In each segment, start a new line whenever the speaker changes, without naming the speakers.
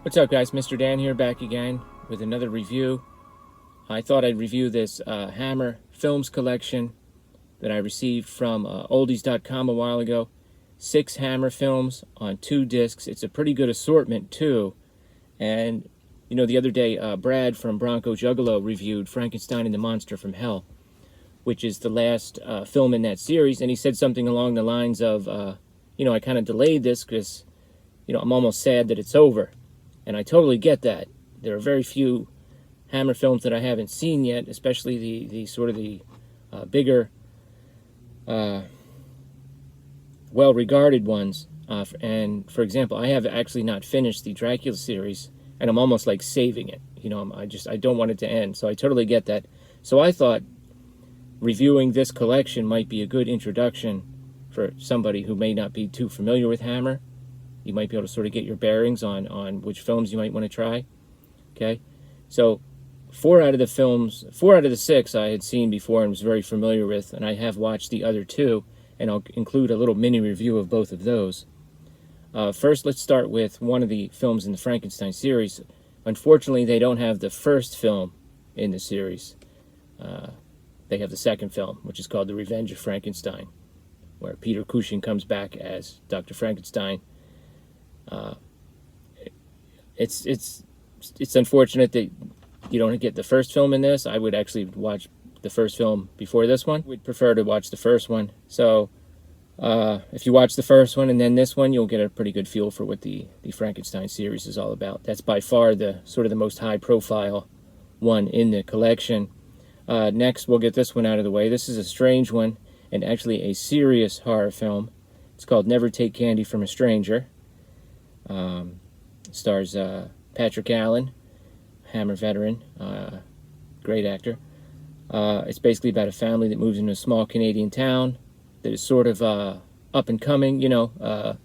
What's up, guys? Mr. Dan here, back again with another review. I thought I'd review this Hammer Films collection that I received from oldies.com a while ago. 6 Hammer films on 2 discs. It's a pretty good assortment, too. And, you know, the other day, Brad from Bronco Juggalo reviewed Frankenstein and the Monster from Hell, which is the last film in that series. And he said something along the lines of, you know, I kind of delayed this because, you know, I'm almost sad that it's over. And I totally get that. There are very few Hammer films that I haven't seen yet, especially the sort of the bigger, well-regarded ones. And for example, I have actually not finished the Dracula series, and I'm almost like saving it. You know, I don't want it to end. So I totally get that. So I thought reviewing this collection might be a good introduction for somebody who may not be too familiar with Hammer. You might be able to sort of get your bearings on which films you might want to try. Okay, so 4 out of the 6 I had seen before and was very familiar with, and I have watched the other 2, and I'll include a little mini review of both of those. First, let's start with one of the films in the Frankenstein series. Unfortunately, they don't have the first film in the series. They have the second film, which is called The Revenge of Frankenstein, where Peter Cushing comes back as Dr. Frankenstein. It's unfortunate that you don't get the first film in this. I would actually watch the first film before this one. Would prefer to watch the first one. So if you watch the first one and then this one, you'll get a pretty good feel for what the Frankenstein series is all about. That's by far the sort of the most high profile one in the collection. Next, we'll get this one out of the way. This is a strange one and actually a serious horror film. It's called Never Take Candy from a Stranger. Stars Patrick Allen, Hammer veteran, great actor. It's basically about a family that moves into a small Canadian town that is sort of up and coming, you know,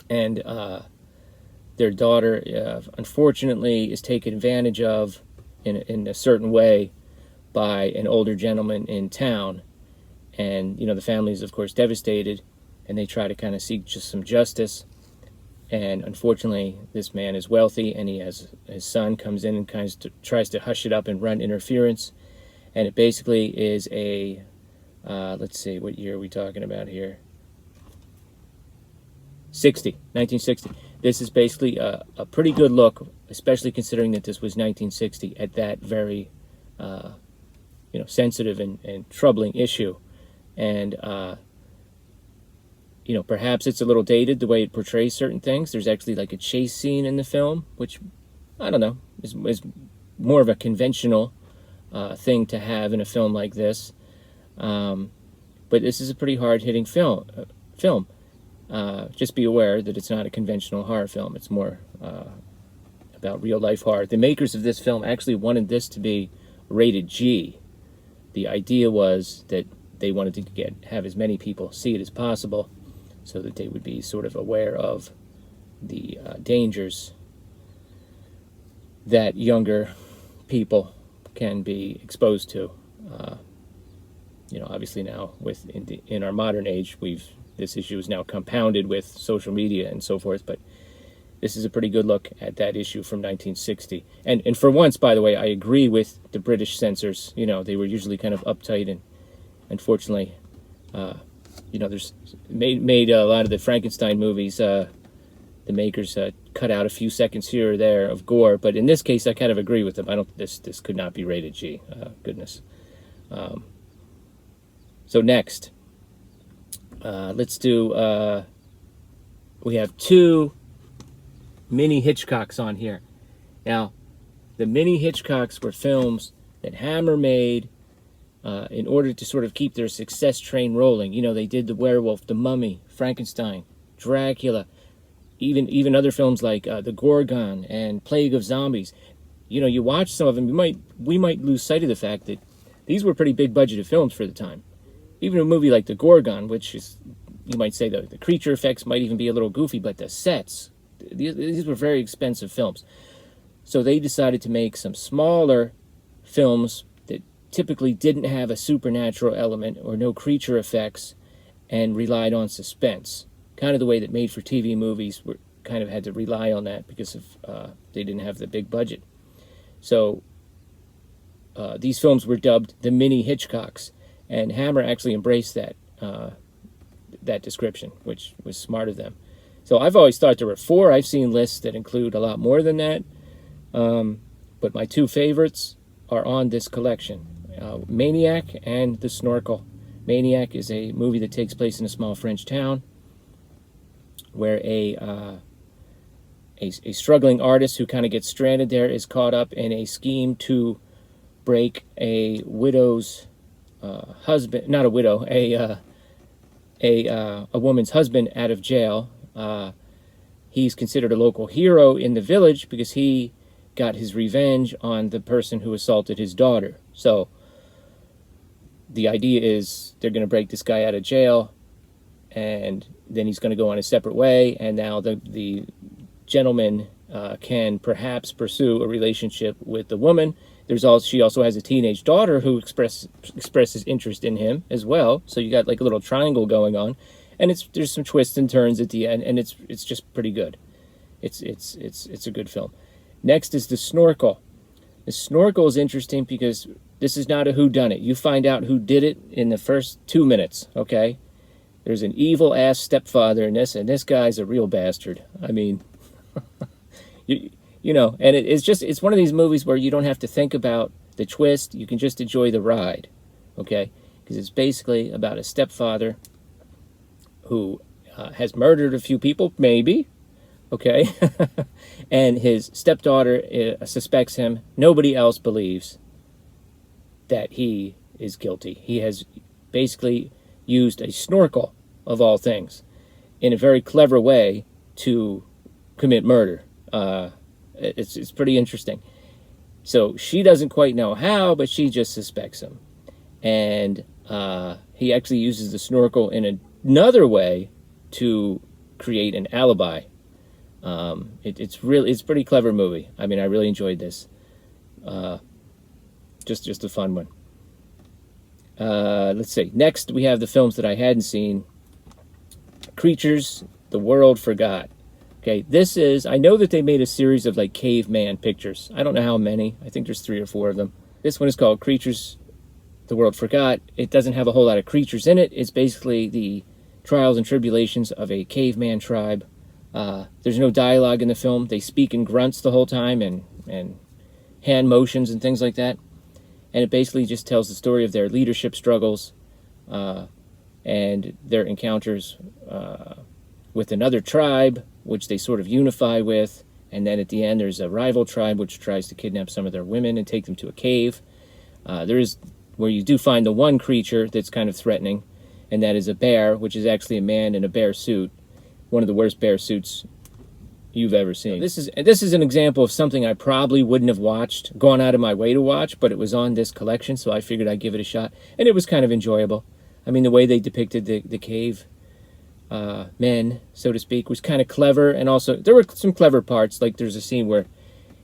and their daughter, unfortunately, is taken advantage of in a certain way by an older gentleman in town. And, you know, the family is, of course, devastated, and they try to kind of seek just some justice. And unfortunately, this man is wealthy, and he has his son comes in and kind of tries to hush it up and run interference. And it basically is a, let's see, what year are we talking about here? 1960. This is basically a pretty good look, especially considering that this was 1960, at that very, you know, sensitive and troubling issue. And, you know, perhaps it's a little dated the way it portrays certain things. There's actually like a chase scene in the film, which, I don't know, is more of a conventional thing to have in a film like this. But this is a pretty hard-hitting film. Just be aware that it's not a conventional horror film. It's more about real-life horror. The makers of this film actually wanted this to be rated G. The idea was that they wanted to have as many people see it as possible, so that they would be sort of aware of the dangers that younger people can be exposed to. You know, obviously now in our modern age, this issue is now compounded with social media and so forth, but this is a pretty good look at that issue from 1960. And for once, by the way, I agree with the British censors. You know, they were usually kind of uptight, and unfortunately, you know, there's made a lot of the Frankenstein movies. The makers cut out a few seconds here or there of gore, but in this case, I kind of agree with them. I don't. This could not be rated G. Goodness. So next, let's do. We have 2 mini Hitchcocks on here. Now, the mini Hitchcocks were films that Hammer made in order to sort of keep their success train rolling. You know, they did The Werewolf, The Mummy, Frankenstein, Dracula, even other films like The Gorgon and Plague of Zombies. You know, you watch some of them, we might lose sight of the fact that these were pretty big budgeted films for the time. Even a movie like The Gorgon, which is, you might say the creature effects might even be a little goofy, but the sets, these were very expensive films. So they decided to make some smaller films that typically didn't have a supernatural element or no creature effects and relied on suspense. Kind of the way that made-for-TV movies kind of had to rely on that because of they didn't have the big budget. So these films were dubbed the mini Hitchcocks, and Hammer actually embraced that that description, which was smart of them. So I've always thought there were 4. I've seen lists that include a lot more than that, but my 2 favorites are on this collection, Maniac and The Snorkel. Maniac is a movie that takes place in a small French town where a struggling artist who kind of gets stranded there is caught up in a scheme to break a widow's husband, not a widow, a woman's husband out of jail. He's considered a local hero in the village because he got his revenge on the person who assaulted his daughter. So the idea is they're going to break this guy out of jail, and then he's going to go on a separate way, and now the gentleman can perhaps pursue a relationship with the woman. She also has a teenage daughter who expresses interest in him as well. So you got like a little triangle going on, and there's some twists and turns at the end, and it's just pretty good. It's a good film. Next is The Snorkel. The Snorkel is interesting because this is not a whodunit. You find out who did it in the first 2 minutes, okay? There's an evil-ass stepfather in this, and this guy's a real bastard. I mean, you know, and it's one of these movies where you don't have to think about the twist. You can just enjoy the ride, okay? Because it's basically about a stepfather who has murdered a few people, maybe, okay? And his stepdaughter suspects him. Nobody else believes that he is guilty. He has basically used a snorkel, of all things, in a very clever way to commit murder. It's pretty interesting. So she doesn't quite know how, but she just suspects him. And he actually uses the snorkel in another way to create an alibi. It's a pretty clever movie. I mean, I really enjoyed this. Just a fun one. Let's see. Next, we have the films that I hadn't seen. Creatures the World Forgot. Okay, I know that they made a series of like caveman pictures. I don't know how many. I think there's 3 or 4 of them. This one is called Creatures the World Forgot. It doesn't have a whole lot of creatures in it. It's basically the trials and tribulations of a caveman tribe. There's no dialogue in the film. They speak in grunts the whole time and hand motions and things like that. And it basically just tells the story of their leadership struggles and their encounters with another tribe, which they sort of unify with. And then at the end, there's a rival tribe which tries to kidnap some of their women and take them to a cave. There is where you do find the one creature that's kind of threatening, and that is a bear, which is actually a man in a bear suit. One of the worst bear suits you've ever seen. This is an example of something I probably wouldn't have gone out of my way to watch, but it was on this collection, so I figured I'd give it a shot. And it was kind of enjoyable. I mean, the way they depicted the cave men, so to speak, was kind of clever, and also there were some clever parts. Like there's a scene where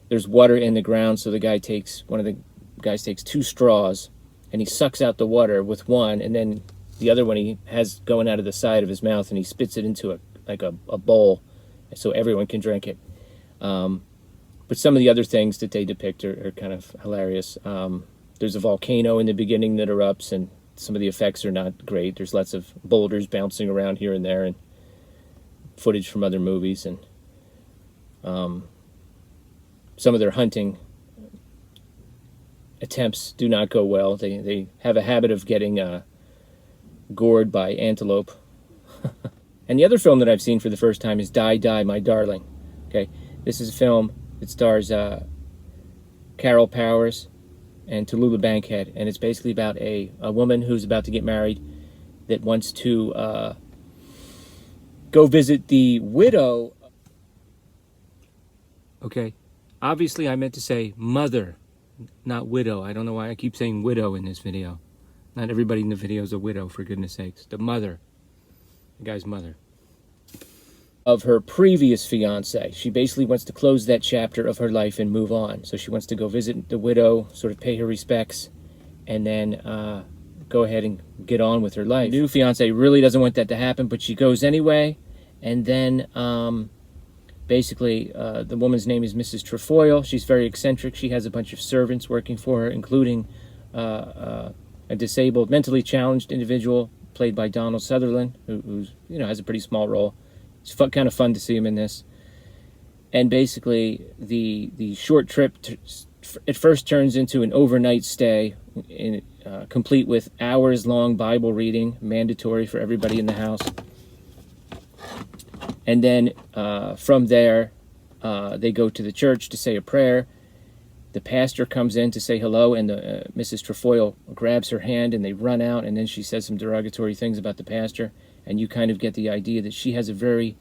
there's water in the ground, so one of the guys takes 2 straws, and he sucks out the water with one, and then the other one he has going out of the side of his mouth, and he spits it into a bowl, so everyone can drink it. But some of the other things that they depict are kind of hilarious. There's a volcano in the beginning that erupts, and some of the effects are not great. There's lots of boulders bouncing around here and there, and footage from other movies, and some of their hunting attempts do not go well. They have a habit of getting gored by antelope. And the other film that I've seen for the first time is Die, Die, My Darling. Okay, this is a film that stars Carol Powers and Tallulah Bankhead, and it's basically about a woman who's about to get married that wants to go visit the widow. Okay, obviously I meant to say mother, not widow. I don't know why I keep saying widow in this video. Not everybody in the video is a widow, for goodness sakes. The mother, the guy's mother, of her previous fiance. She basically wants to close that chapter of her life and move on. So she wants to go visit the widow, sort of pay her respects, and then go ahead and get on with her life. The new fiance really doesn't want that to happen, but she goes anyway. And then Basically, the woman's name is Mrs. Trefoil. She's very eccentric. She has a bunch of servants working for her, including a disabled, mentally challenged individual played by Donald Sutherland, who's has a pretty small role. It's kind of fun to see him in this. And basically, the short trip at first turns into an overnight stay, complete with hours-long Bible reading, mandatory for everybody in the house. And then from there, they go to the church to say a prayer. The pastor comes in to say hello, and Mrs. Trefoil grabs her hand, and they run out, and then she says some derogatory things about the pastor, and you kind of get the idea that she has a very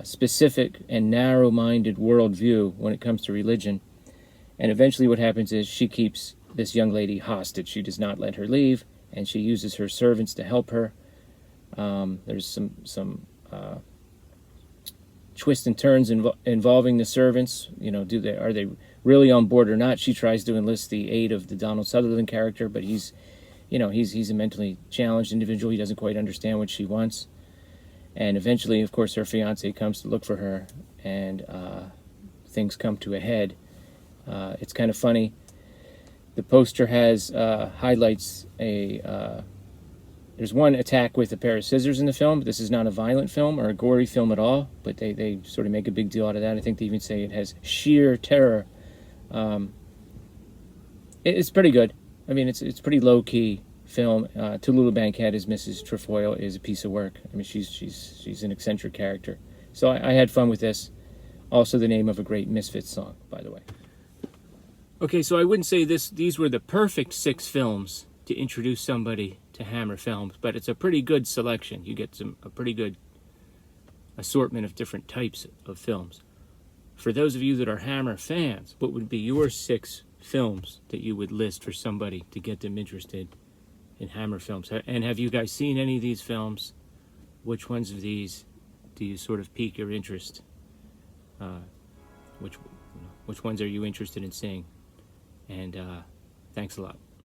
specific and narrow-minded worldview when it comes to religion. And eventually what happens is she keeps this young lady hostage. She does not let her leave, and she uses her servants to help her. There's some twists and turns involving the servants. Are they really on board or not? She tries to enlist the aid of the Donald Sutherland character, but he's a mentally challenged individual. He doesn't quite understand what she wants. And eventually, of course, her fiancé comes to look for her, and things come to a head. It's kind of funny. The poster has highlights there's one attack with a pair of scissors in the film. This is not a violent film or a gory film at all, but they sort of make a big deal out of that. I think they even say it has sheer terror. It's pretty good. I mean, it's a pretty low-key film. Tallulah Bankhead as Mrs. Trefoil is a piece of work. I mean, she's an eccentric character. So I had fun with this. Also the name of a great Misfits song, by the way. Okay, so I wouldn't say these were the perfect 6 films to introduce somebody to Hammer Films, but it's a pretty good selection. You get a pretty good assortment of different types of films. For those of you that are Hammer fans, what would be your 6 films that you would list for somebody to get them interested in Hammer Films? And have you guys seen any of these films? Which ones of these do you sort of pique your interest? Which ones are you interested in seeing? And thanks a lot.